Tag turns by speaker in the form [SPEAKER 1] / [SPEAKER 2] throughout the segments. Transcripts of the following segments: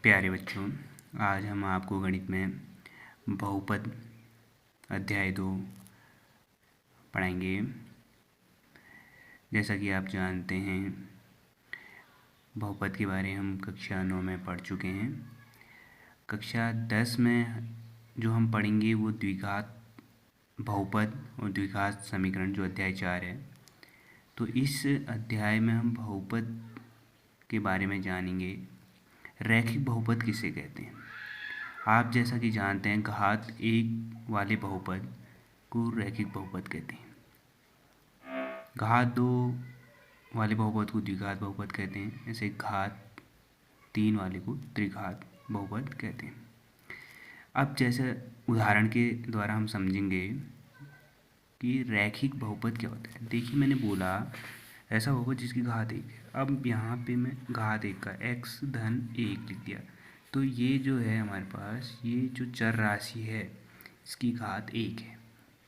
[SPEAKER 1] प्यारे बच्चों, आज हम आपको गणित में बहुपद अध्याय 2 पढ़ाएंगे। जैसा कि आप जानते हैं, बहुपद के बारे में हम कक्षा 9 में पढ़ चुके हैं। कक्षा 10 में जो हम पढ़ेंगे वो द्विघात बहुपद और द्विघात समीकरण, जो अध्याय 4 है। तो इस अध्याय में हम बहुपद के बारे में जानेंगे। रैखिक बहुपद किसे कहते हैं? आप जैसा कि जानते हैं, घात 1 वाले बहुपद को रैखिक बहुपद कहते हैं। घात 2 वाले बहुपद को द्विघात बहुपद कहते हैं। ऐसे घात 3 वाले को त्रिघात बहुपद कहते हैं। अब जैसे उदाहरण के द्वारा हम समझेंगे कि रैखिक बहुपद क्या होता है। देखिए, मैंने बोला ऐसा बहुपद जिसकी घात 1 है। अब यहाँ पे मैं घात 1 का x धन 1 लिख दिया। तो ये जो है हमारे पास, ये जो चर राशि है इसकी घात 1 है,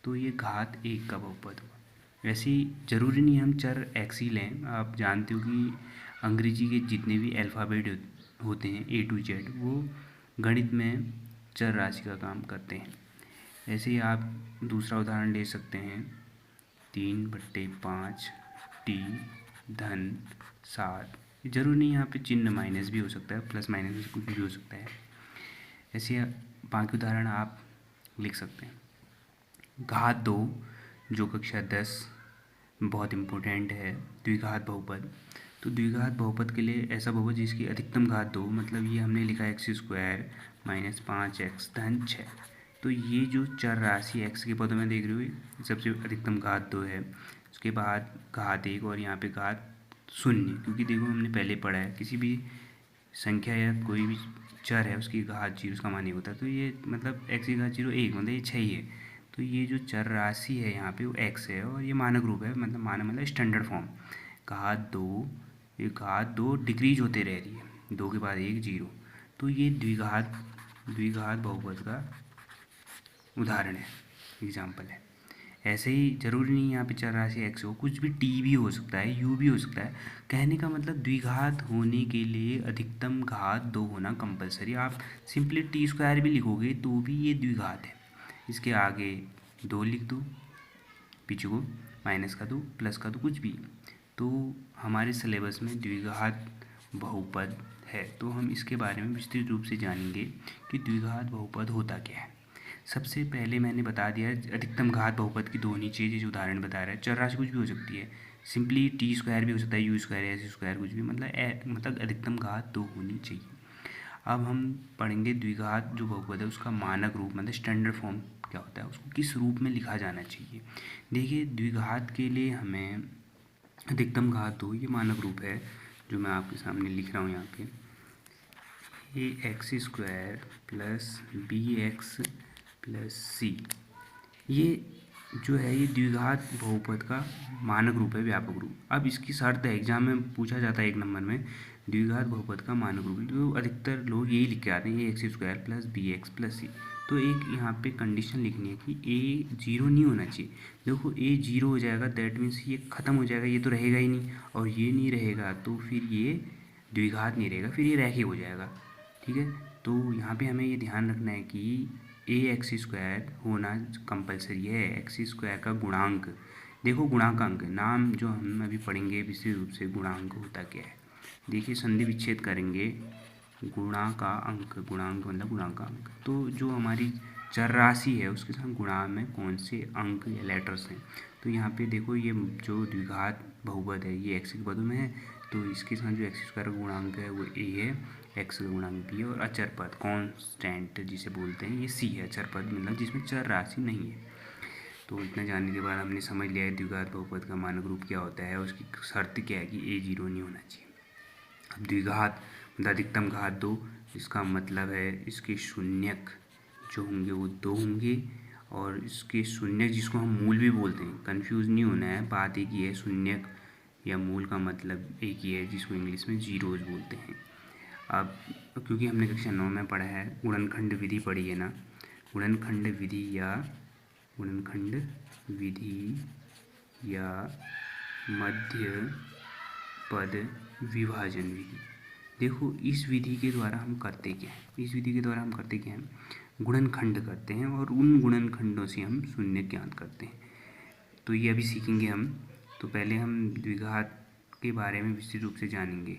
[SPEAKER 1] तो ये घात 1 का बहुपद होगा। वैसे ही ज़रूरी नहीं हम चर x ही लें। आप जानते हो कि अंग्रेजी के जितने भी अल्फ़ाबेट होते हैं A to Z, वो गणित में चर राशि का काम करते हैं। ऐसे ही आप दूसरा उदाहरण ले सकते हैं, 3/5 t धन 7। जरूरी नहीं यहाँ पे चिन्ह माइनस भी हो सकता है, प्लस माइनस कुछ भी हो सकता है। ऐसे बाकी उदाहरण आप लिख सकते हैं। घात 2, जो कक्षा 10 बहुत इम्पोर्टेंट है, द्विघात बहुपद। तो द्विघात बहुपद के लिए ऐसा बहुपद जिसकी अधिकतम घात 2, मतलब ये हमने लिखा x² - 5x धन 6। तो ये जो चर राशि x के पदों में देख रहे हो, सबसे अधिकतम घात 2 है, उसके बाद घात 1 और यहाँ पे घात 0। क्योंकि देखो, हमने पहले पढ़ा है किसी भी संख्या या कोई भी चर है उसकी घात 0 उसका मान 1 होता है। तो ये मतलब x की घात 0 1, मतलब ये 6 ही है। तो ये जो चर राशि है यहाँ पे वो x है और ये मानक रूप है, मतलब मानक मतलब स्टैंडर्ड फॉर्म। घात 2, ये घात 2 डिक्रीज होते रह रही है, 2 के बाद 1 0। तो ये द्विघात बहुपद का उदाहरण है, एग्जाम्पल है। ऐसे ही जरूरी नहीं यहाँ पे चर राशि x हो, कुछ भी t भी हो सकता है, u भी हो सकता है। कहने का मतलब द्विघात होने के लिए अधिकतम घात 2 होना कंपलसरी। आप सिंपली t² भी लिखोगे तो भी ये द्विघात है। इसके आगे 2 लिख दो, पीछे को माइनस का दो, प्लस का दो, कुछ भी। तो हमारे सिलेबस में द्विघात बहुपद है, तो हम इसके बारे में विस्तृत रूप से जानेंगे कि द्विघात बहुपद होता क्या है। सबसे पहले मैंने बता दिया, अधिकतम घात बहुपद की 2 होनी चाहिए, जैसे उदाहरण बता रहा है। चर राशि कुछ भी हो सकती है, सिंपली t² भी हो सकता है, u² s², कुछ भी, मतलब अधिकतम घात 2 होनी चाहिए। अब हम पढ़ेंगे द्विघात जो बहुपद है उसका मानक रूप, मतलब स्टैंडर्ड फॉर्म क्या होता है, उसको किस रूप में लिखा जाना चाहिए। देखिए, द्विघात के लिए हमें अधिकतम घात 2, ये मानक रूप है जो मैं आपके सामने लिख रहा हूँ यहाँ पे। ax² plus bx plus c, ये जो है ये द्विघात बहुपद का मानक रूप है, व्यापक रूप। अब इसकी शर्त है, एग्जाम में पूछा जाता है 1 नंबर में, द्विघात बहुपद का मानक रूप। तो अधिकतर लोग यही लिख के आते हैं, ax² plus bx plus c। तो एक यहाँ पे कंडीशन लिखनी है कि a 0 नहीं होना चाहिए। देखो, a 0 हो जाएगा, दैट मीन्स ये ख़त्म हो जाएगा, ये तो रहेगा ही नहीं, और ये नहीं रहेगा तो फिर ये द्विघात नहीं रहेगा, फिर ये रैखिक हो जाएगा। ठीक है, तो यहाँ पे हमें ये ध्यान रखना है कि ax² होना कंपलसरी है। x² का गुणांक, देखो गुणांक नाम जो हम अभी पढ़ेंगे विशेष रूप से, गुणांक होता क्या है। देखिए, संधि विच्छेद करेंगे, गुणा का अंक, गुणांक मतलब गुणांकांक। तो जो हमारी चर राशि है उसके साथ गुणा में कौन से अंक या लेटर्स हैं। तो यहाँ पे देखो, ये जो द्विघात बहुपद है ये x के पदों में है, तो इसके साथ जो x² का गुणांक है वो a है, x का गुणांक b है, और अचर पद कांस्टेंट जिसे बोलते हैं ये c है। अचर पद मतलब जिसमें चर राशि नहीं है। तो इतना जानने के बाद हमने समझ लिया है द्विघात बहुपद का मानक रूप क्या होता है, उसकी शर्त क्या है कि a 0 नहीं होना चाहिए। अब द्विघात मतलब अधिकतम घात 2, इसका मतलब है इसके शून्यक जो होंगे वो 2 होंगे, और इसके शून्यक जिसको हम मूल भी बोलते हैं, कंफ्यूज नहीं होना है, बात एक ही है। शून्यक या मूल का मतलब एक ही है, जिसको इंग्लिश में जीरोज बोलते हैं। अब क्योंकि हमने कक्षा 9 में पढ़ा है, गुणनखंड विधि पढ़ी है ना, गुणनखंड विधि या मध्य पद विभाजन विधि, देखो इस विधि के द्वारा हम करते क्या है, इस विधि के द्वारा हम करते क्या है, गुणनखंड करते हैं और उन गुणनखंडों से हम शून्य ज्ञात करते हैं। तो ये अभी सीखेंगे हम। तो पहले हम द्विघात के बारे में विस्तृत रूप से जानेंगे।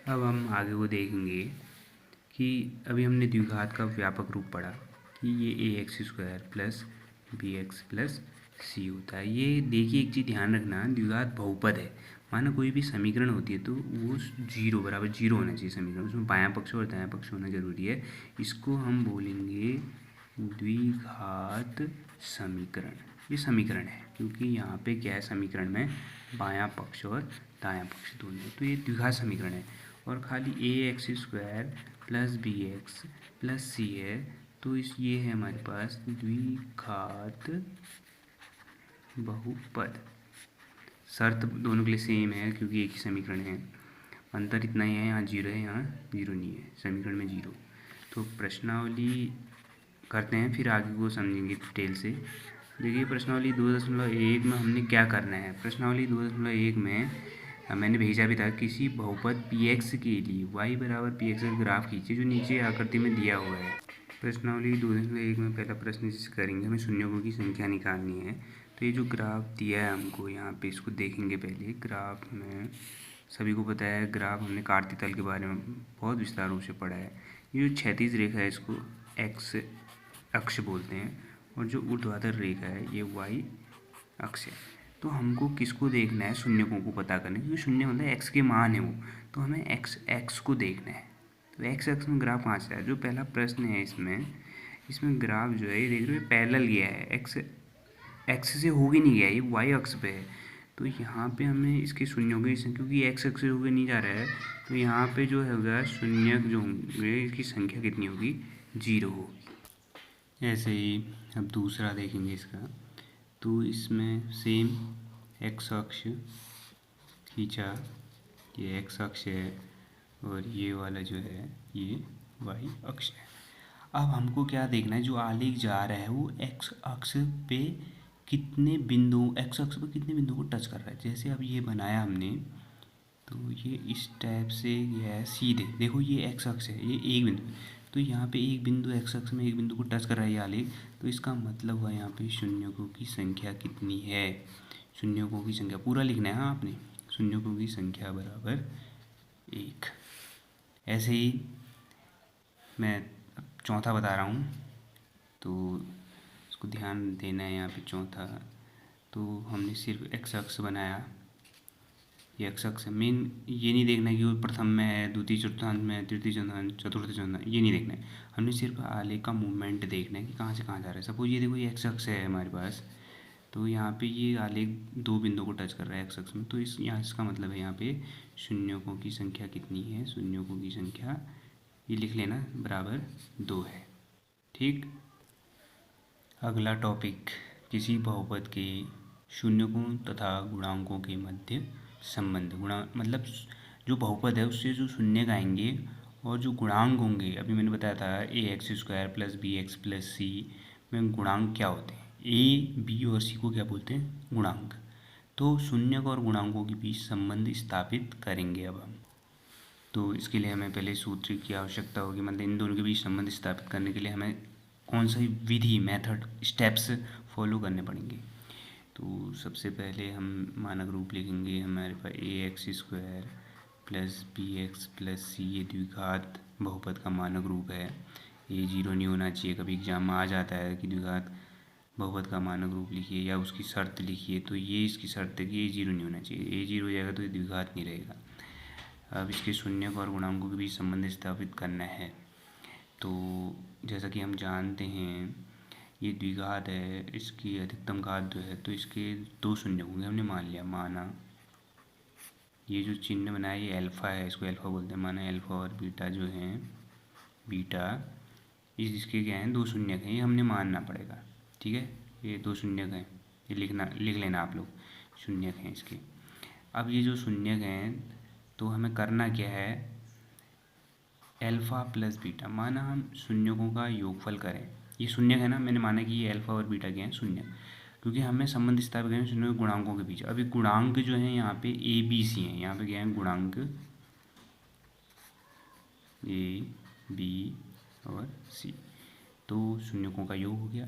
[SPEAKER 1] अब हम आगे वो देखेंगे कि अभी हमने द्विघात का व्यापक रूप पढ़ा कि ये ax² प्लस bx प्लस सी होता है। ये देखिए एक चीज़ ध्यान रखना, द्विघात बहुपद है। माना कोई भी समीकरण होती है तो वो जीरो बराबर जीरो होना चाहिए समीकरण, उसमें बायां पक्ष और दायां पक्ष होना जरूरी है। इसको हम बोलेंगे द्विघात समीकरण। ये समीकरण है क्योंकि यहाँ पे क्या है, समीकरण में बायां पक्ष और दायां पक्ष दोनों है, तो ये द्विघात समीकरण है। और खाली ax² प्लस bx प्लस सी है, तो इस ये है हमारे पास द्विघात बहुपद। शर्त दोनों के लिए सेम है क्योंकि एक ही समीकरण है, अंतर इतना ही है, यहाँ जीरो है, यहाँ जीरो नहीं है, समीकरण में जीरो। तो प्रश्नावली करते हैं, फिर आगे को समझेंगे डिटेल से। देखिए प्रश्नावली 2.1 में हमने क्या करना है। प्रश्नावली 2.1 में मैंने भेजा भी था, किसी बहुपद px के लिए y बराबर px का ग्राफ खींचिए जो नीचे आकृति में दिया हुआ है। प्रश्नावली 2.1 में पहला प्रश्न जिसे करेंगे, हमें शून्यों की संख्या निकालनी है। तो ये जो ग्राफ दिया है हमको यहाँ पे, इसको देखेंगे पहले। ग्राफ में सभी को पता है, ग्राफ हमने कार्तीय तल के बारे में बहुत विस्तार रूप से पढ़ा है। ये जो क्षैतिज रेखा है इसको एक्स अक्ष बोलते हैं, और जो ऊर्ध्वाधर रेखा है ये वाई अक्ष है। तो हमको किसको देखना है, शून्यकों को पता करना है, क्योंकि शून्य मतलब एक्स के मान है वो, तो हमें एक्स को देखना है। तो एक्स अक्ष में ग्राफ कहाँ से आया, जो पहला प्रश्न है इसमें ग्राफ जो है ये देख रहे हो पैरेलल गया है, एक्स से होके नहीं गया, ये वाई अक्ष पे है। तो यहाँ पे हमें इसके शून्यों की, क्योंकि एक्स अक्ष से होके नहीं जा रहा है, तो यहाँ पे जो होगा शून्य जो होंगे इसकी संख्या कितनी होगी, जीरो होगी। ऐसे ही अब दूसरा देखेंगे इसका, तो इसमें सेम एक्स अक्ष खींचा, ये एक्स अक्ष है और ये वाला जो है ये वाई अक्ष है। अब हमको क्या देखना है, जो आलेख जा रहा है वो एक्स अक्ष पे कितने बिंदु, एक्स अक्ष पे कितने बिंदु को टच कर रहा है। जैसे अब ये बनाया हमने, तो ये इस टाइप से ये है सीधे, देखो ये एक्स अक्ष है, ये एक बिंदु, तो यहाँ पे एक बिंदु एक्स अक्ष में एक बिंदु को टच कर रहा है ये आलेख, तो इसका मतलब हुआ यहाँ पे शून्यकों की संख्या कितनी है, शून्यकों की संख्या पूरा लिखना है। हाँ आपने शून्यकों की संख्या बराबर 1। ऐसे ही मैं चौथा बता रहा हूँ, तो इसको ध्यान देना है यहाँ पे चौथा। तो हमने सिर्फ एक्स अक्ष बनाया, ये एक्स अक्ष मेन, ये नहीं देखना है कि वो प्रथम में है, द्वितीय चतुर्थांश में है, तृतीय चतुर्थांश, चतुर्थ चतुर्थांश, ये नहीं देखना है। हमने सिर्फ आलेख का मूवमेंट देखना है कि कहाँ से कहाँ जा रहा है। सपोज ये देखो ये एक्स अक्ष है हमारे पास, तो यहाँ पे ये आलेख दो बिंदु को टच कर रहा है एक्स अक्ष में, तो यहाँ इसका मतलब है यहाँ पे शून्यकों की संख्या कितनी है, शून्यकों की संख्या ये लिख लेना बराबर 2 है। ठीक, अगला टॉपिक, किसी बहुपद के शून्यकों तथा गुणांकों के मध्य संबंध। गुणांक मतलब जो बहुपद है उससे जो शून्य आएंगे और जो गुणांक होंगे, अभी मैंने बताया था ax² प्लस bx प्लस सी में गुणांक क्या होते हैं, a b और c को क्या बोलते हैं, गुणांक। तो शून्यक और गुणांकों के बीच संबंध स्थापित करेंगे अब हम। तो इसके लिए हमें पहले सूत्र की आवश्यकता होगी, मतलब इन दोनों के बीच संबंध स्थापित करने के लिए हमें कौन सा विधि, मेथड, स्टेप्स फॉलो करने पड़ेंगे। तो सबसे पहले हम मानक रूप लिखेंगे, हमारे पास ax² प्लस bx प्लस सी ये द्विघात बहुपद का मानक रूप है। ये जीरो नहीं होना चाहिए, कभी एग्जाम में आ जाता है कि द्विघात बहुपद का मानक रूप लिखिए या उसकी शर्त लिखिए, तो ये इसकी शर्त है कि ये जीरो नहीं होना चाहिए, ये जीरो हो जाएगा तो ये द्विघात नहीं रहेगा। अब इसके शून्यक और गुणांकों के बीच संबंध स्थापित करना है। तो जैसा कि हम जानते हैं ये द्विघात है, इसकी अधिकतम घात जो है, तो इसके 2 शून्य होंगे, हमने मान लिया, माना ये जो चिन्ह बनाया ये अल्फ़ा है, इसको अल्फ़ा बोलते हैं। माना अल्फ़ा और बीटा जो हैं, बीटा इसके क्या हैं, 2 शून्यक हैं, ये हमने मानना पड़ेगा। ठीक है, ये 2 शून्यक हैं, ये लिख लेना आप लोग, शून्यक हैं इसके। अब ये जो शून्यक हैं तो हमें करना क्या है, अल्फ़ा प्लस बीटा, माना हम शून्यकों का योगफल करें, ये शून्यक है ना, मैंने माना कि ये अल्फ़ा और बीटा के हैं शून्य, क्योंकि हमें संबंध स्थापित करना है शून्य गुणांकों के बीच। अभी गुणांक जो है यहाँ पे a b c हैं, यहाँ पे क्या है गुणांक ए बी और सी। तो शून्यकों का योग हो गया।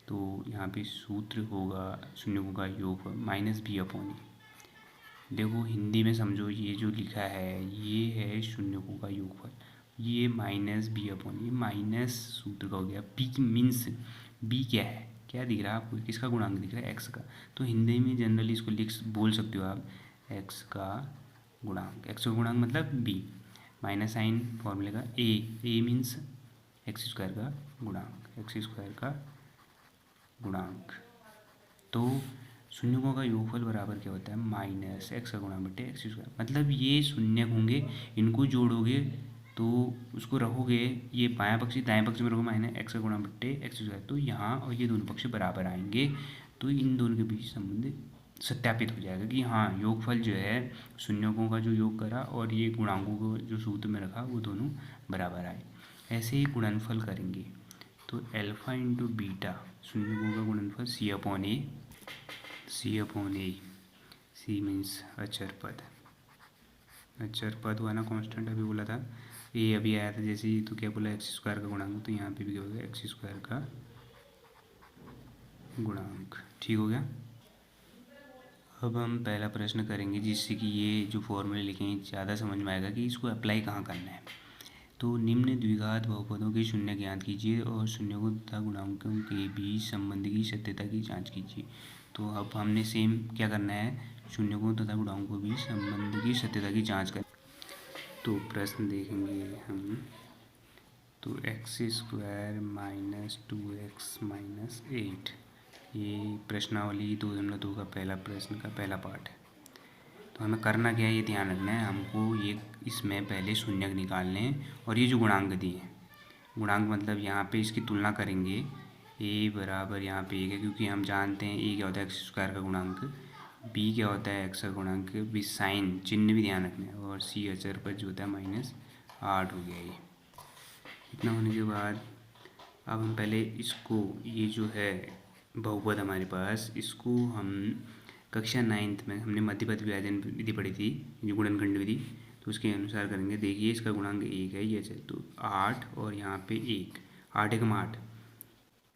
[SPEAKER 1] तो यहाँ पे सूत्र होगा शून्यकों का योग माइनस बी अपॉन ए। देखो हिंदी में समझो, ये जो लिखा है ये है शून्यकों का योगफल, ये माइनस बी अपॉन, ये माइनस सूत्र का हो गया। बी मीन्स बी क्या है, क्या दिख रहा है आपको, किसका गुणांक दिख रहा है, एक्स का। तो हिंदी में जनरली इसको बोल सकते हो आप एक्स का गुणांक। एक्स का गुणांक मतलब बी, माइनस साइन फॉर्मूले का ए मीन्स एक्स स्क्वायर का गुणांक, एक्स स्क्वायर का गुणांक। तो शून्यकों का योगफल बराबर क्या होता है, माइनस एक्स का गुणांक बटे एक्स स्क्वायर। मतलब ये शून्य होंगे, इनको जोड़ोगे तो उसको रखोगे, ये बायां पक्ष दाएं पक्ष में रखो माइनस एक्स का गुणांक बटे एक्स स्क्वायर, तो यहाँ और ये दोनों पक्ष बराबर आएंगे। तो इन दोनों के बीच संबंध सत्यापित हो जाएगा कि हाँ योगफल जो है शून्यकों का जो योग करा और ये गुणांकों को जो सूत्र में रखा वो दोनों बराबर आए। ऐसे ही गुणनफल करेंगे तो एल्फा इंटू बीटा, शून्यकों का गुणनफल सी अपॉन ए, सी अपॉन ए, सी मीन्स अचर पद, अचर पद हुआ ना, कांस्टेंट अभी बोला था, ए अभी आया था जैसे ही, तो क्या बोला एक्स स्क्वायर का गुणांक, तो यहाँ पे भी क्या होगा एक्स स्क्वायर का गुणांक। ठीक हो गया। अब हम पहला प्रश्न करेंगे जिससे कि ये जो फॉर्मूले लिखे हैं ज़्यादा समझ में आएगा कि इसको अप्लाई कहाँ करना है। तो निम्न द्विघात बहुपदों के शून्य ज्ञात कीजिए और शून्यकों तथा गुणांकों के बीच संबंध की सत्यता की जांच कीजिए। तो अब हमने सेम क्या करना है, शून्यकों तथा गुणांकों के बीच संबंध की सत्यता की जांच कर। तो प्रश्न देखेंगे हम, तो x square minus 2x minus 8, ये प्रश्नावली 2.2 का पहला प्रश्न का पहला पार्ट है। तो हमें करना क्या है, ये ध्यान रखना है हमको, ये इसमें पहले शून्यक निकालने हैं और ये जो गुणांक दिए हैं, गुणांक मतलब यहाँ पे इसकी तुलना करेंगे, ए बराबर यहाँ पे एक है क्योंकि हम जानते हैं ए क्या होता है एक्स स्क्वायर का गुणांक, बी क्या होता है एक्स का गुणांक, बी साइन चिन्ह भी ध्यान रखना है, और सी अचर पर जो होता है -8 हो गया। ये इतना होने के बाद अब हम पहले इसको, ये जो है बहुपद हमारे पास, इसको हम कक्षा 9th में हमने मध्यपद विभाजन विधि पढ़ी थी, जो गुणनखंड विधि, तो उसके अनुसार करेंगे। देखिए इसका गुणांक 1 है, ये तो 8 और यहाँ पे 1, 8 एकम 8,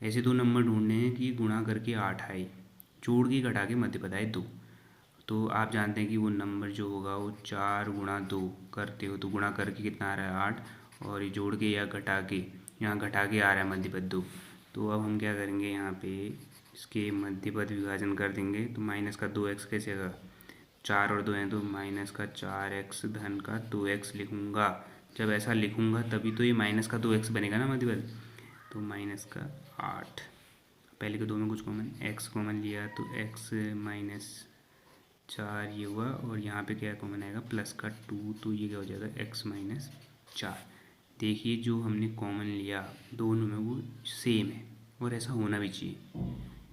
[SPEAKER 1] ऐसे दो नंबर ढूंढने हैं कि गुणा करके 8 आए, जोड़ के घटा के मध्यपद आए 2। तो आप जानते हैं कि वो नंबर जो होगा वो 4 गुणा 2 करते हो तो गुणा करके कितना आ रहा है 8, और ये जोड़ के या घटा के, यहाँ घटा के आ रहा है मध्यपद 2। तो अब हम क्या करेंगे, यहाँ पे इसके मध्यपद विभाजन कर देंगे। तो माइनस का 2x कैसे आएगा, 4 और 2 हैं तो माइनस का 4x धन का 2x लिखूँगा। जब ऐसा लिखूँगा तभी तो ये माइनस का 2x बनेगा ना मध्यपद। तो माइनस का 8, पहले के दो में कुछ कॉमन, x कॉमन लिया तो x माइनस 4 ये हुआ, और यहाँ पे क्या कॉमन आएगा प्लस का 2, तो ये क्या हो जाएगा x माइनस 4। देखिए जो हमने कॉमन लिया दोनों में वो सेम है, और ऐसा होना भी चाहिए।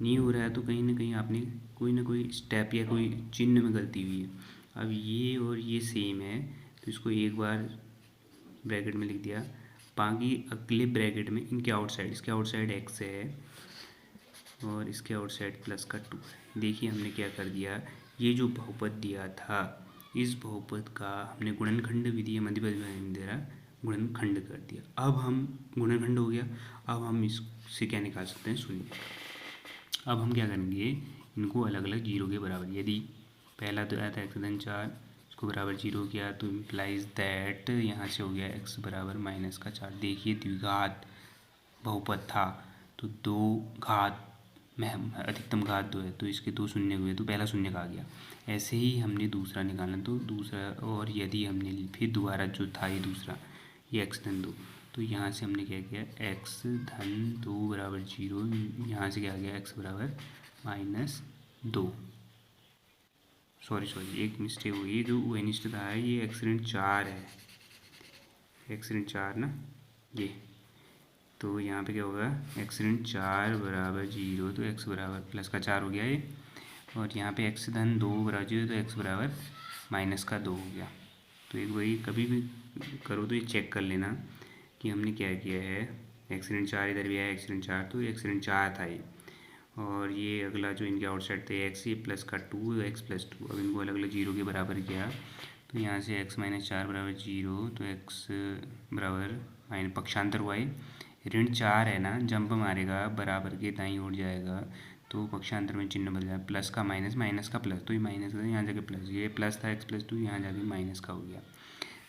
[SPEAKER 1] नहीं हो रहा है तो कहीं ना कहीं आपने कोई ना कोई स्टेप या कोई चिन्ह में गलती हुई है। अब ये और ये सेम है तो इसको एक बार ब्रैकेट में लिख दिया, बाकी अगले ब्रैकेट में इनके आउटसाइड, इसके आउटसाइड x है और इसके आउटसाइड प्लस का 2 है। देखिए हमने क्या कर दिया, ये जो बहुपद दिया था इस बहुपद का हमने गुणनखंड विधि मध्यपद विभाजन द्वारा गुणनखंड कर दिया। अब हम गुणनखंड हो गया, अब हम इससे क्या निकाल सकते हैं, शून्य। अब हम क्या करेंगे, इनको अलग अलग जीरो के बराबर, यदि पहला तो आया था x धन 4, इसको बराबर 0 किया तो इम्प्लाइज दैट यहाँ से हो गया x बराबर माइनस का 4। देखिए द्विघात बहुपद था तो 2 घात में अधिकतम घात 2 है तो इसके 2 शून्य हुए तो पहला शून्य आ गया। ऐसे ही हमने दूसरा निकालना, तो दूसरा, और यदि हमने फिर दोबारा जो था ये दूसरा, ये x धन 2, तो यहाँ से हमने क्या किया x धन 2 बराबर 0, यहाँ से क्या आ गया x बराबर -2। सॉरी एक मिस्टेक हुई, जो वेनिस्ट था ये x ऋण 4 है, x ऋण 4 ना ये, तो यहाँ पे क्या होगा x ऋण 4 बराबर 0, तो x बराबर प्लस का 4 हो गया ये, और यहाँ पे x धन 2 बराबर 0 तो x बराबर माइनस का 2 हो गया। तो एक वही कभी भी करो तो ये चेक कर लेना कि हमने क्या किया है, x ऋण 4 इधर भी आया x ऋण 4, तो x ऋण 4 था ये, और ये अगला जो इनके आउटसाइड थे x, ये प्लस का 2 x प्लस 2। अब इनको अलग अलग जीरो के बराबर किया तो यहाँ से x माइनस 4 बराबर 0, तो x बराबर माइनस पक्षांतर हुआ है ऋण 4 है ना, जंप मारेगा बराबर के दाईं ओर जाएगा तो पक्षांतर में चिन्ह बदल जाएगा, प्लस का माइनस, माइनस का प्लस, तो ये माइनस का यहाँ जाके प्लस, ये प्लस था x प्लस 2, यहाँ जाके माइनस का हो गया।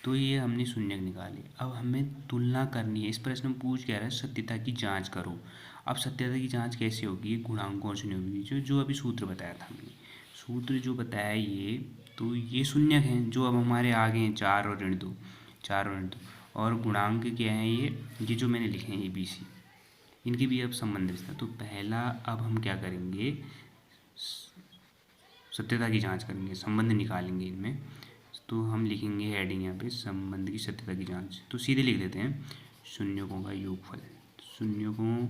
[SPEAKER 1] तो ये हमने शून्यक निकाले। अब हमें तुलना करनी है। इस प्रश्न में पूछ क्या रहा है, सत्यता की जांच करो। अब सत्यता की जांच कैसे होगी, गुणांकों और शून्यों के बीच जो अभी सूत्र बताया था हमने, सूत्र जो बताया ये, तो ये शून्यक हैं जो अब हमारे आगे हैं, 4 और ऋण 2, 4 और ऋण 2, और गुणांक क्या है ये जो मैंने लिखे हैं ABC, इनके भी अब संबंध रिश्ता। तो पहला अब हम क्या करेंगे, सत्यता की जांच करेंगे, संबंध निकालेंगे इनमें। तो हम लिखेंगे हेडिंग यहाँ पे संबंध की सत्यता की जांच। तो सीधे लिख देते हैं शून्यकों का योगफल, शून्यकों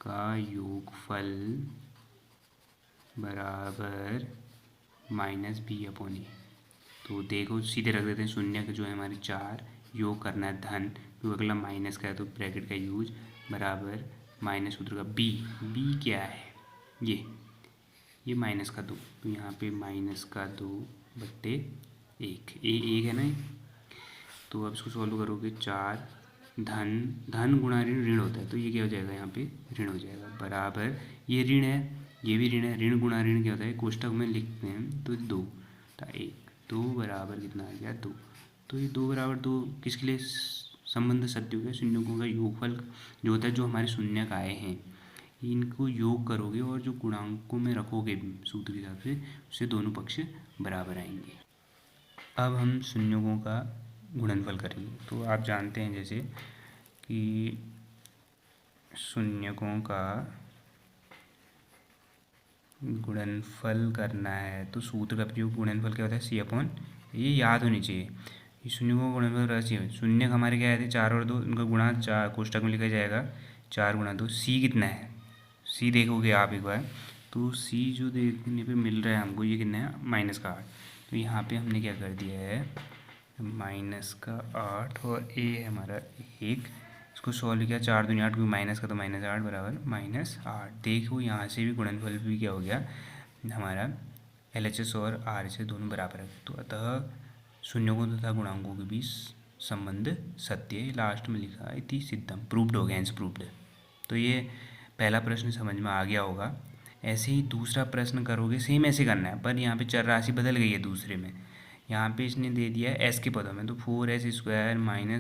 [SPEAKER 1] का योगफल बराबर माइनस बी अपॉन ए। तो देखो सीधे रख देते हैं, शून्य जो है हमारे 4, योग करना है धन, तो अगला माइनस का है तो ब्रैकेट का यूज, बराबर माइनस सूत्र का बी, बी क्या है ये माइनस का 2, तो यहाँ पे माइनस का 2/1, एक है ना। तो अब इसको सॉल्व करोगे, 4 धन गुणा ऋण, ऋण होता है तो ये क्या हो जाएगा, यहाँ पे ऋण हो जाएगा, बराबर ये ऋण है, ये भी ऋण है, ऋण गुणा ऋण क्या होता है, कोष्टक में लिखते हैं तो 2 था 1, 2 बराबर कितना आ गया 2। तो ये 2 बराबर 2 किसके लिए संबंध सत्य हो गया, शून्यकों का योगफल जो होता है, जो हमारे शून्यक आए हैं इनको योग करोगे और जो गुणांकों में रखोगे सूत्र के हिसाब से, उससे दोनों पक्ष बराबर आएंगे। अब हम शून्यकों का गुणनफल करेंगे। तो आप जानते हैं जैसे कि शून्यकों का गुणनफल करना है तो सूत्र का प्रयोग, गुणनफल क्या होता है, C अपॉन, ये याद होनी चाहिए। ये शून्यकों का गुणनफल राशि है, शून्य हमारे क्या आए थे 4 और 2, उनका गुणा 4 कोष्टक में लिखा जाएगा, 4 गुणा 2, C कितना है, C देखोगे आप एक बार, तो C जो देखने पे मिल रहा है हमको ये कितना है, माइनस का 8। तो यहाँ पे हमने क्या कर दिया है, माइनस का 8 और A है हमारा 1, इसको सॉल्व किया, 4 दूनी 8, क्योंकि माइनस का तो -8 बराबर -8। देखो यहाँ से भी गुणनफल भी क्या हो गया हमारा, LHS और RHS दोनों बराबर है। तो अतः शून्यकों तथा गुणांकों के बीच संबंध सत्य है, लास्ट में लिखा है इति सिद्धम, प्रूव्ड हो गया, हेंस प्रूव्ड। तो ये पहला प्रश्न समझ में आ गया होगा। ऐसे ही दूसरा प्रश्न करोगे, सेम ऐसे करना है, पर यहाँ पे चर राशि बदल गई है दूसरे में, यहाँ पे इसने दे दिया है s के पदों में, तो 4s² -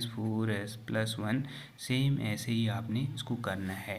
[SPEAKER 1] 4s + 1, सेम ऐसे ही आपने इसको करना है।